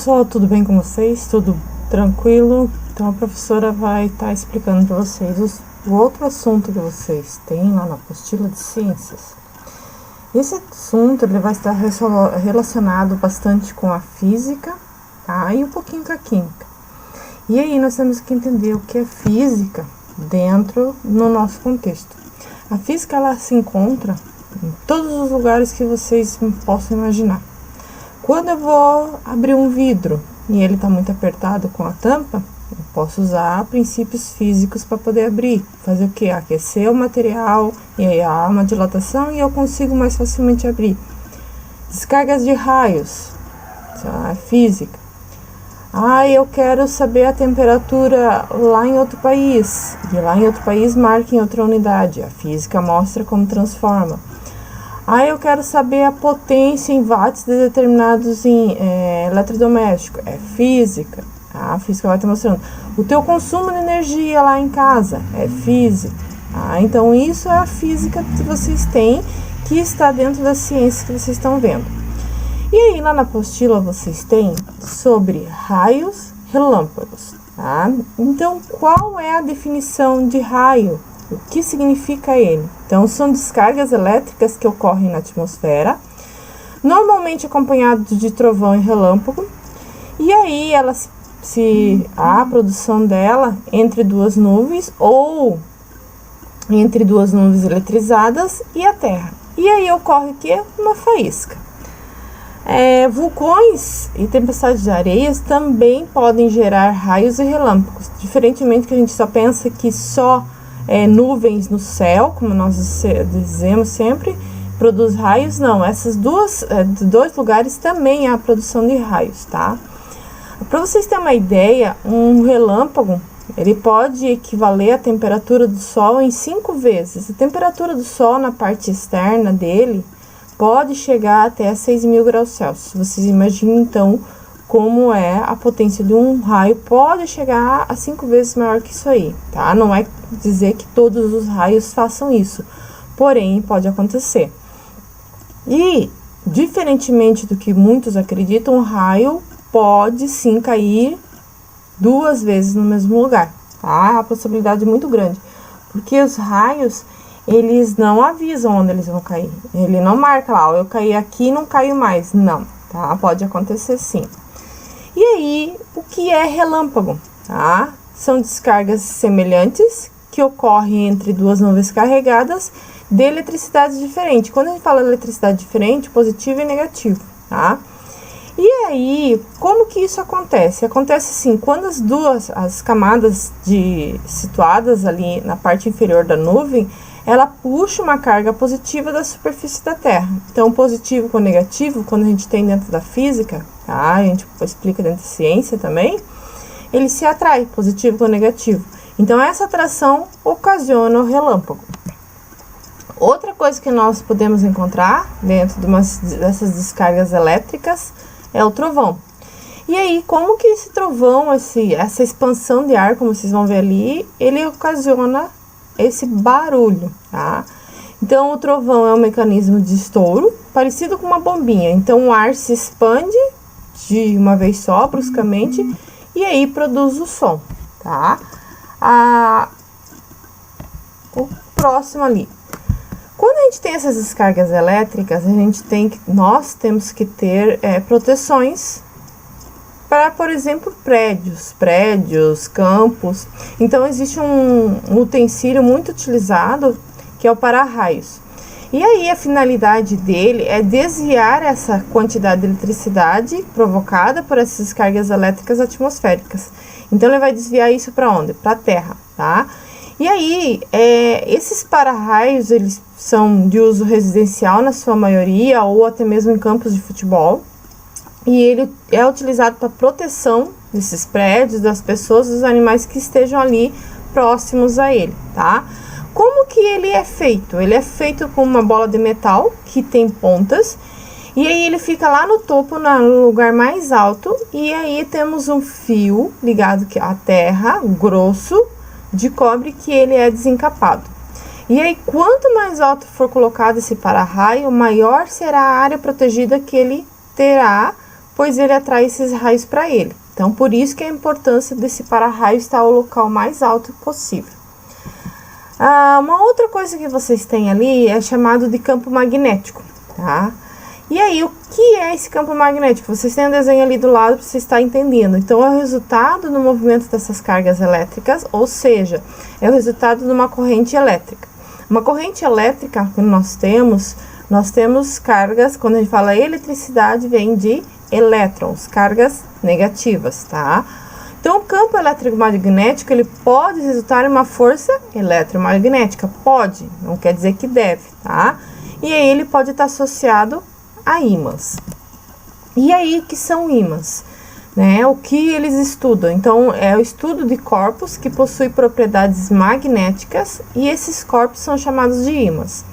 Pessoal, tudo bem com vocês? Tudo tranquilo? Então a professora vai estar explicando para vocês o outro assunto que vocês têm lá na apostila de ciências. Esse assunto ele vai estar relacionado bastante com a física, tá? E um pouquinho com a química. E aí nós temos que entender o que é física dentro no nosso contexto. A física ela se encontra em todos os lugares que vocês possam imaginar. Quando eu vou abrir um vidro e ele está muito apertado com a tampa, eu posso usar princípios físicos para poder abrir. Fazer o que? Aquecer o material, e aí há uma dilatação e eu consigo mais facilmente abrir. Descargas de raios, é física. Eu quero saber a temperatura lá em outro país. E lá em outro país marca em outra unidade. A física mostra como transforma. Eu quero saber a potência em watts de determinados eletrodomésticos. É física. A física vai estar mostrando. O teu consumo de energia lá em casa. É física. Então, isso é a física que vocês têm, que está dentro da ciência que vocês estão vendo. E aí, lá na apostila, vocês têm sobre raios relâmpagos. Tá? Então, qual é a definição de raio? O que significa ele? Então, são descargas elétricas que ocorrem na atmosfera, normalmente acompanhados de trovão e relâmpago, e aí a produção dela entre duas nuvens ou entre duas nuvens eletrizadas e a Terra. E aí ocorre o quê? Uma faísca. Vulcões e tempestades de areias também podem gerar raios e relâmpagos, diferentemente que a gente só pensa que só nuvens no céu, como nós dizemos sempre, produz raios. Não, esses dois lugares também há produção de raios, tá? Para vocês terem uma ideia, um relâmpago, ele pode equivaler à temperatura do Sol em 5 vezes. A temperatura do Sol na parte externa dele pode chegar até 6.000 graus Celsius. Vocês imaginam, então, como é a potência de um raio, pode chegar a 5 vezes maior que isso aí, tá? Não é dizer que todos os raios façam isso, porém, pode acontecer. E, diferentemente do que muitos acreditam, um raio pode sim cair 2 vezes no mesmo lugar, tá? A possibilidade é muito grande, porque os raios, eles não avisam onde eles vão cair. Ele não marca lá, eu caí aqui e não caio mais, não, tá? Pode acontecer sim. E aí, o que é relâmpago? Tá? São descargas semelhantes que ocorrem entre duas nuvens carregadas de eletricidade diferente. Quando a gente fala de eletricidade diferente, positivo e negativo, tá? E aí, como que isso acontece? Acontece assim, quando as camadas situadas ali na parte inferior da nuvem, ela puxa uma carga positiva da superfície da Terra. Então, positivo com negativo, quando a gente tem dentro da física, tá? A gente explica dentro da ciência também, ele se atrai, positivo com negativo. Então, essa atração ocasiona o relâmpago. Outra coisa que nós podemos encontrar dentro dessas descargas elétricas é o trovão. E aí, como que esse trovão, essa expansão de ar, como vocês vão ver ali, ele ocasiona esse barulho, tá? Então, o trovão é um mecanismo de estouro, parecido com uma bombinha. Então, o ar se expande de uma vez só, bruscamente, e aí produz o som, tá? O próximo ali. Quando a gente tem essas descargas elétricas, nós temos que ter proteções para, por exemplo, prédios, campos. Então, existe um utensílio muito utilizado, que é o para-raios. E aí, a finalidade dele é desviar essa quantidade de eletricidade provocada por essas descargas elétricas atmosféricas. Então, ele vai desviar isso para onde? Para a Terra, tá? E aí, esses para-raios, eles são de uso residencial na sua maioria, ou até mesmo em campos de futebol. E ele é utilizado para proteção desses prédios, das pessoas, dos animais que estejam ali próximos a ele, tá? Como que ele é feito? Ele é feito com uma bola de metal que tem pontas, e aí ele fica lá no topo, no lugar mais alto, e aí temos um fio ligado à terra, grosso, de cobre, que ele é desencapado. E aí, quanto mais alto for colocado esse para-raio, maior será a área protegida que ele terá pois ele atrai esses raios para ele. Então, por isso que a importância desse para-raio estar ao local mais alto possível. Uma outra coisa que vocês têm ali é chamado de campo magnético, tá? E aí, o que é esse campo magnético? Vocês têm um desenho ali do lado para você estar entendendo. Então, é o resultado do movimento dessas cargas elétricas, ou seja, é o resultado de uma corrente elétrica. Uma corrente elétrica que nós temos cargas, quando a gente fala eletricidade, vem de elétrons, cargas negativas, tá? Então, o campo eletromagnético, ele pode resultar em uma força eletromagnética, pode, não quer dizer que deve, tá? E aí, ele pode estar associado a ímãs. E aí, que são ímãs? Né? O que eles estudam? Então, é o estudo de corpos que possuem propriedades magnéticas e esses corpos são chamados de ímãs.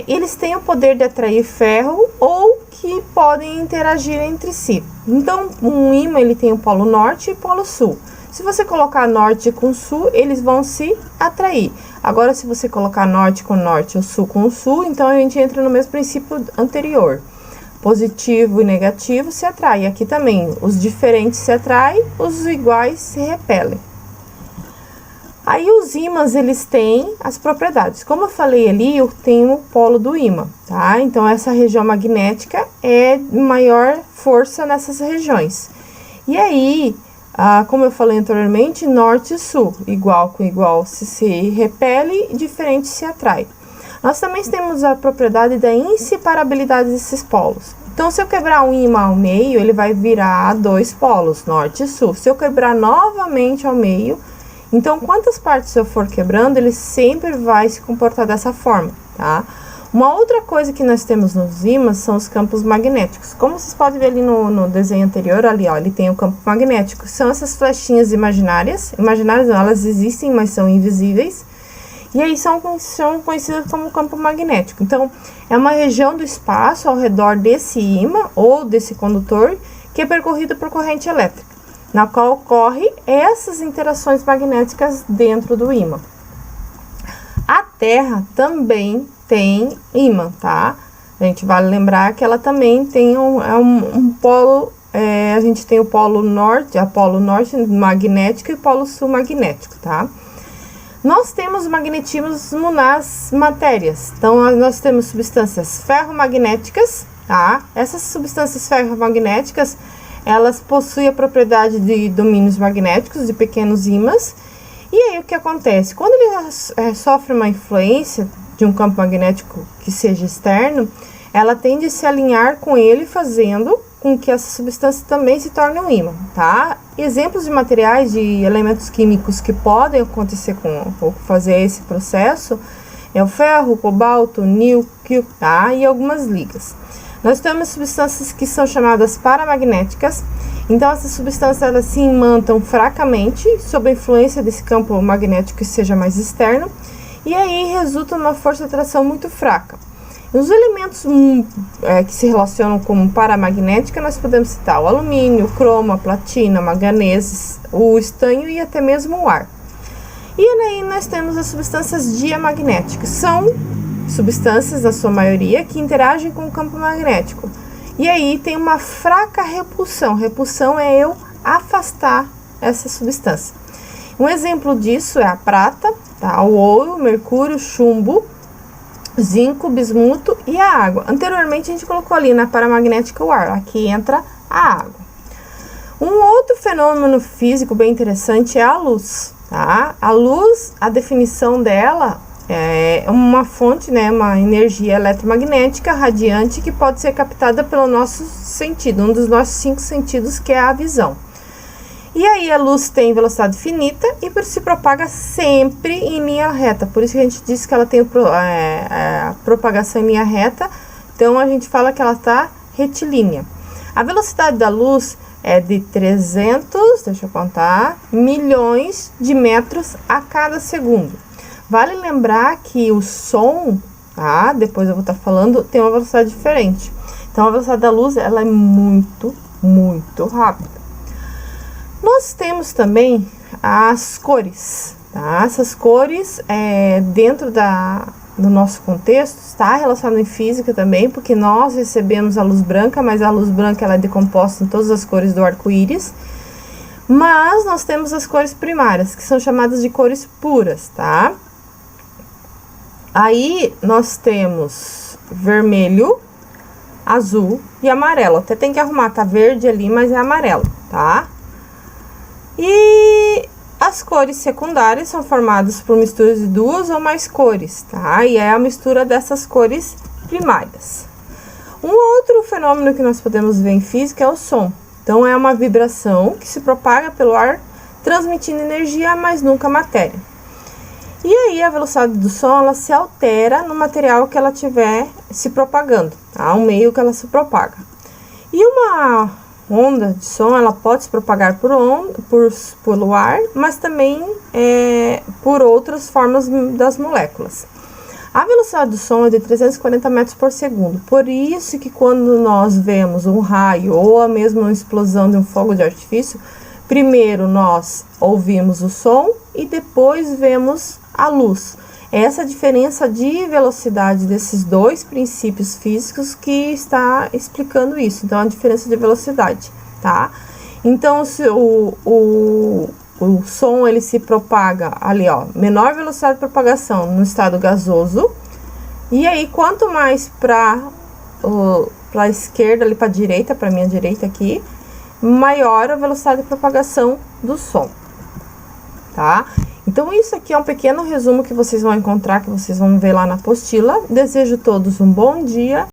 Eles têm o poder de atrair ferro ou que podem interagir entre si. Então, um ímã ele tem o polo norte e o polo sul. Se você colocar norte com sul, eles vão se atrair. Agora, se você colocar norte com norte ou sul com sul, então a gente entra no mesmo princípio anterior. Positivo e negativo se atraem. Aqui também, os diferentes se atraem, os iguais se repelem. Aí, os ímãs, eles têm as propriedades. Como eu falei ali, eu tenho o polo do ímã, tá? Então, essa região magnética é de maior força nessas regiões. E aí, como eu falei anteriormente, norte e sul, igual com igual se repele e diferente se atrai. Nós também temos a propriedade da inseparabilidade desses polos. Então, se eu quebrar um ímã ao meio, ele vai virar dois polos, norte e sul. Se eu quebrar novamente ao meio, então, quantas partes eu for quebrando, ele sempre vai se comportar dessa forma, tá? Uma outra coisa que nós temos nos ímãs são os campos magnéticos. Como vocês podem ver ali no desenho anterior, ali, ó, ele tem o campo magnético. São essas flechinhas imaginárias. Imaginárias não, elas existem, mas são invisíveis. E aí são conhecidas como campo magnético. Então, é uma região do espaço ao redor desse ímã ou desse condutor que é percorrido por corrente elétrica, na qual ocorre essas interações magnéticas dentro do ímã. A Terra também tem ímã, tá? A gente vale lembrar que ela também tem um polo, a gente tem o polo norte magnético e o polo sul magnético, tá? Nós temos magnetismos nas matérias, então nós temos substâncias ferromagnéticas, tá? Essas substâncias ferromagnéticas, elas possuem a propriedade de domínios magnéticos de pequenos ímãs. E aí o que acontece? Quando ele sofre uma influência de um campo magnético que seja externo, ela tende a se alinhar com ele, fazendo com que essa substância também se torne um ímã, tá? Exemplos de materiais, de elementos químicos que podem acontecer ou fazer esse processo é o ferro, o cobalto, o níquel, tá? E algumas ligas. Nós temos substâncias que são chamadas paramagnéticas. Então, essas substâncias elas se imantam fracamente sob a influência desse campo magnético que seja mais externo. E aí resulta numa força de atração muito fraca. Os elementos que se relacionam com paramagnética, nós podemos citar o alumínio, o cromo, a platina, manganês, o estanho e até mesmo o ar. E aí nós temos as substâncias diamagnéticas. São substâncias, na sua maioria, que interagem com o campo magnético. E aí tem uma fraca repulsão. Repulsão é eu afastar essa substância. Um exemplo disso é a prata, tá? O ouro, o mercúrio, o chumbo, zinco, bismuto e a água. Anteriormente a gente colocou ali na paramagnética o ar. Aqui entra a água. Um outro fenômeno físico bem interessante é a luz, tá? A luz, a definição dela é uma fonte, né, uma energia eletromagnética radiante que pode ser captada pelo nosso sentido, um dos nossos 5 sentidos, que é a visão. E aí a luz tem velocidade finita e se propaga sempre em linha reta. Por isso que a gente diz que ela tem a propagação em linha reta. Então a gente fala que ela está retilínea. A velocidade da luz é de 300, deixa eu contar, milhões de metros a cada segundo. Vale lembrar que o som, tá? Depois eu vou estar falando, tem uma velocidade diferente. Então a velocidade da luz ela é muito, muito rápida. Nós temos também as cores, tá? Essas cores dentro no nosso contexto, está relacionado em física também, porque nós recebemos a luz branca, mas a luz branca ela é decomposta em todas as cores do arco-íris. Mas nós temos as cores primárias, que são chamadas de cores puras, tá? Aí nós temos vermelho, azul e amarelo. Até tem que arrumar, tá verde ali, mas é amarelo, tá? E as cores secundárias são formadas por misturas de duas ou mais cores, tá? E é a mistura dessas cores primárias. Um outro fenômeno que nós podemos ver em física é o som. Então, é uma vibração que se propaga pelo ar, transmitindo energia, mas nunca matéria. E aí, a velocidade do som, ela se altera no material que ela estiver se propagando, tá? O meio que ela se propaga. E uma onda de som, ela pode se propagar pelo ar, mas também por outras formas das moléculas. A velocidade do som é de 340 metros por segundo. Por isso que quando nós vemos um raio ou a mesma explosão de um fogo de artifício, primeiro nós ouvimos o som e depois vemos a luz. Essa diferença de velocidade desses dois princípios físicos que está explicando isso. Então, a diferença de velocidade, tá? Então, se o som ele se propaga ali, ó, menor velocidade de propagação no estado gasoso. E aí, quanto mais para a esquerda, ali para a direita, para minha direita aqui, maior a velocidade de propagação do som, tá? Então, isso aqui é um pequeno resumo que vocês vão encontrar, que vocês vão ver lá na apostila. Desejo a todos um bom dia